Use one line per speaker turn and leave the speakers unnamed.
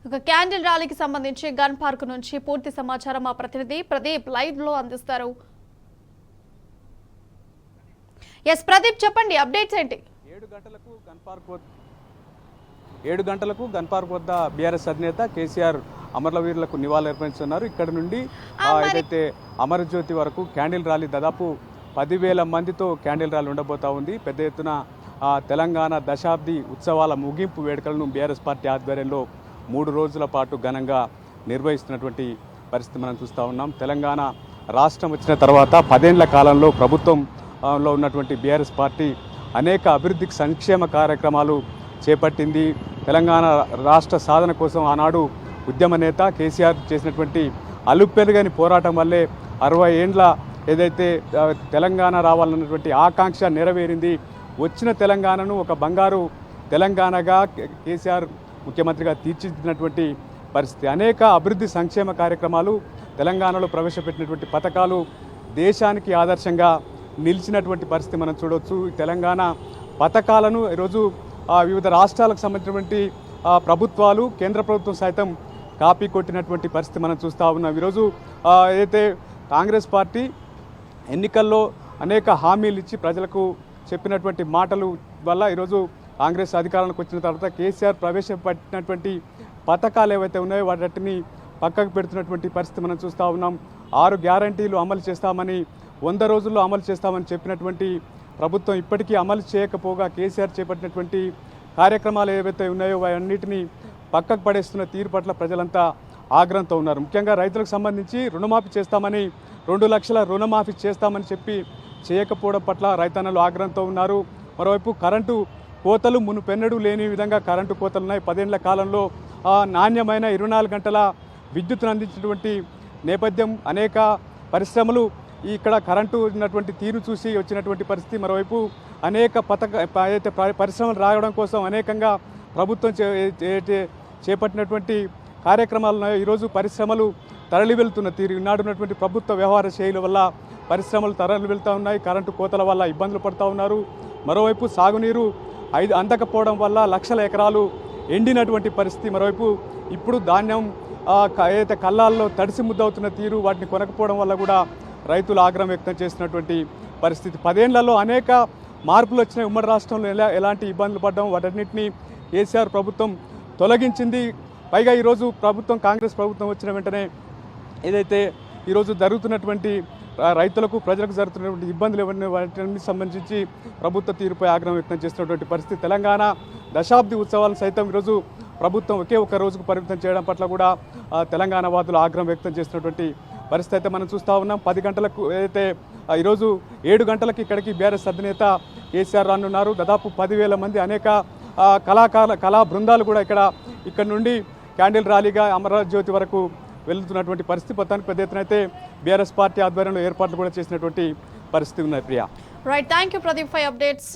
ఒక క్యాండిల్ ర్యాలీకి సంబంధించి గన్ పార్క్ నుంచి పూర్తి సమాచారం మా ప్రతినిధి ప్రదీప్ లైవ్ లో అందిస్తారు. ఎస్ ప్రదీప్, చెప్పండి అప్డేట్స్ ఏంటి?
7 గంటలకు గన్ పార్క్ వద్ద బీఆర్ఎస్ అధినేత కేసీఆర్ అమరవీరులకు నివాళులు అర్పించున్నారు. ఇక్కడ నుండి ఏదైతే అమరజ్యోతి వరకు క్యాండిల్ ర్యాలీ దాదాపు 10,000 మందితో క్యాండిల్ ర్యాలీ ఉండబోతా ఉంది. పెద్ద ఎత్తున తెలంగాణ దశాబ్ది ఉత్సవాల ముగింపు వేడుకలను బీఆర్ఎస్ పార్టీ ఆధ్వర్యంలో 3 రోజుల పాటు ఘనంగా నిర్వహిస్తున్నటువంటి పరిస్థితి మనం చూస్తూ ఉన్నాం. తెలంగాణ రాష్ట్రం వచ్చిన తర్వాత 10 ఏళ్ల కాలంలో ప్రభుత్వంలో ఉన్నటువంటి బీఆర్ఎస్ పార్టీ అనేక అభివృద్ధి సంక్షేమ కార్యక్రమాలు చేపట్టింది. తెలంగాణ రాష్ట్ర సాధన కోసం ఆనాడు ఉద్యమ నేత కేసీఆర్ చేసినటువంటి అలుపెరుగని పోరాటం వల్లే 60 ఏండ్ల ఏదైతే తెలంగాణ రావాలన్నటువంటి ఆకాంక్ష నెరవేరింది. వచ్చిన తెలంగాణను ఒక బంగారు తెలంగాణగా కేసీఆర్ ముఖ్యమంత్రిగా తీర్చిదిద్దినటువంటి పరిస్థితి. అనేక అభివృద్ధి సంక్షేమ కార్యక్రమాలు తెలంగాణలో ప్రవేశపెట్టినటువంటి పథకాలు దేశానికి ఆదర్శంగా నిలిచినటువంటి పరిస్థితి మనం చూడవచ్చు. తెలంగాణ పథకాలను ఈరోజు వివిధ రాష్ట్రాలకు సంబంధించినటువంటి ప్రభుత్వాలు, కేంద్ర ప్రభుత్వం సైతం కాపీ కొట్టినటువంటి పరిస్థితి మనం చూస్తూ ఉన్నాం. ఈరోజు ఏదైతే కాంగ్రెస్ పార్టీ ఎన్నికల్లో అనేక హామీలు ఇచ్చి ప్రజలకు చెప్పినటువంటి మాటలు వల్ల ఈరోజు కాంగ్రెస్ అధికారంలోకి వచ్చిన తర్వాత కేసీఆర్ ప్రవేశపెట్టినటువంటి పథకాలు ఏవైతే ఉన్నాయో వాటిని పక్కకు పెడుతున్నటువంటి పరిస్థితి మనం చూస్తూ ఉన్నాం. 6 గ్యారంటీలు అమలు చేస్తామని 100 రోజుల్లో అమలు చేస్తామని చెప్పినటువంటి ప్రభుత్వం ఇప్పటికీ అమలు చేయకపోగా కేసీఆర్ చేపట్టినటువంటి కార్యక్రమాలు ఏవైతే ఉన్నాయో అవన్నిటినీ పక్కకు పడేస్తున్న తీరు పట్ల ప్రజలంతా ఆగ్రహంతో ఉన్నారు. ముఖ్యంగా రైతులకు సంబంధించి రుణమాఫీ చేస్తామని 2 లక్షల రుణమాఫీ చేస్తామని చెప్పి చేయకపోవడం పట్ల రైతన్నలు ఆగ్రహంతో ఉన్నారు. మరోవైపు కరెంటు కోతలు మునుపెన్నడూ లేని విధంగా కరెంటు కోతలు ఉన్నాయి. 10 ఏళ్ల కాలంలో నాణ్యమైన 24 గంటల విద్యుత్తును అందించినటువంటి నేపథ్యం, అనేక పరిశ్రమలు ఇక్కడ కరెంటు ఉన్నటువంటి తీరు చూసి వచ్చినటువంటి పరిస్థితి. మరోవైపు అనేక అయితే పరిశ్రమలు రావడం కోసం అనేకంగా ప్రభుత్వం చేపట్టినటువంటి కార్యక్రమాలు ఉన్నాయి. ఈరోజు పరిశ్రమలు తరలి వెళ్తున్న తీరు, ఈనాడున్నటువంటి ప్రభుత్వ వ్యవహార శైలి వల్ల పరిశ్రమలు తరలి వెళ్తూ ఉన్నాయి. కరెంటు కోతల వల్ల ఇబ్బందులు పడుతూ ఉన్నారు. మరోవైపు సాగునీరు అందకపోవడం వల్ల లక్షల ఎకరాలు ఎండినటువంటి పరిస్థితి. మరోవైపు ఇప్పుడు ధాన్యం ఏదైతే కళ్ళాల్లో తడిసి ముద్దవుతున్న తీరు, వాటిని కొనకపోవడం వల్ల కూడా రైతులు ఆగ్రహం వ్యక్తం చేసినటువంటి పరిస్థితి. 10 ఏళ్లలో అనేక మార్పులు వచ్చినాయి. ఉమ్మడి రాష్ట్రంలో ఎలాంటి ఇబ్బందులు పడ్డాం వాటన్నిటిని కేసీఆర్ ప్రభుత్వం తొలగించింది. పైగా ఈరోజు ప్రభుత్వం, కాంగ్రెస్ ప్రభుత్వం వచ్చిన వెంటనే ఏదైతే ఈరోజు జరుగుతున్నటువంటి రైతులకు, ప్రజలకు జరుగుతున్నటువంటి ఇబ్బందులు ఎవరిని వాటిని సంబంధించి ప్రభుత్వ తీరుపై ఆగ్రహం వ్యక్తం చేస్తున్నటువంటి పరిస్థితి. తెలంగాణ దశాబ్ది ఉత్సవాలు సైతం ఈరోజు ప్రభుత్వం ఒకే ఒక రోజుకు పరిమితం చేయడం పట్ల కూడా తెలంగాణ వాదులు ఆగ్రహం వ్యక్తం చేస్తున్నటువంటి పరిస్థితి అయితే మనం చూస్తూ ఉన్నాం. 10 గంటలకు ఏదైతే ఈరోజు 7 గంటలకు ఇక్కడికి బీఆర్ఎస్ అధినేత కేసీఆర్ రానున్నారు. దాదాపు 10,000 మంది అనేక కళా బృందాలు కూడా ఇక్కడ నుండి క్యాండిల్ ర్యాలీగా అమరజ్యోతి వరకు వెళ్తున్నటువంటి పరిస్థితి. మొత్తానికి పెద్ద ఎత్తున అయితే బీఆర్ఎస్ పార్టీ ఆధ్వర్యంలో ఏర్పాట్లు కూడా చేసినటువంటి పరిస్థితి ఉన్నాయి. Priya,
right, thank you Pradeep for updates.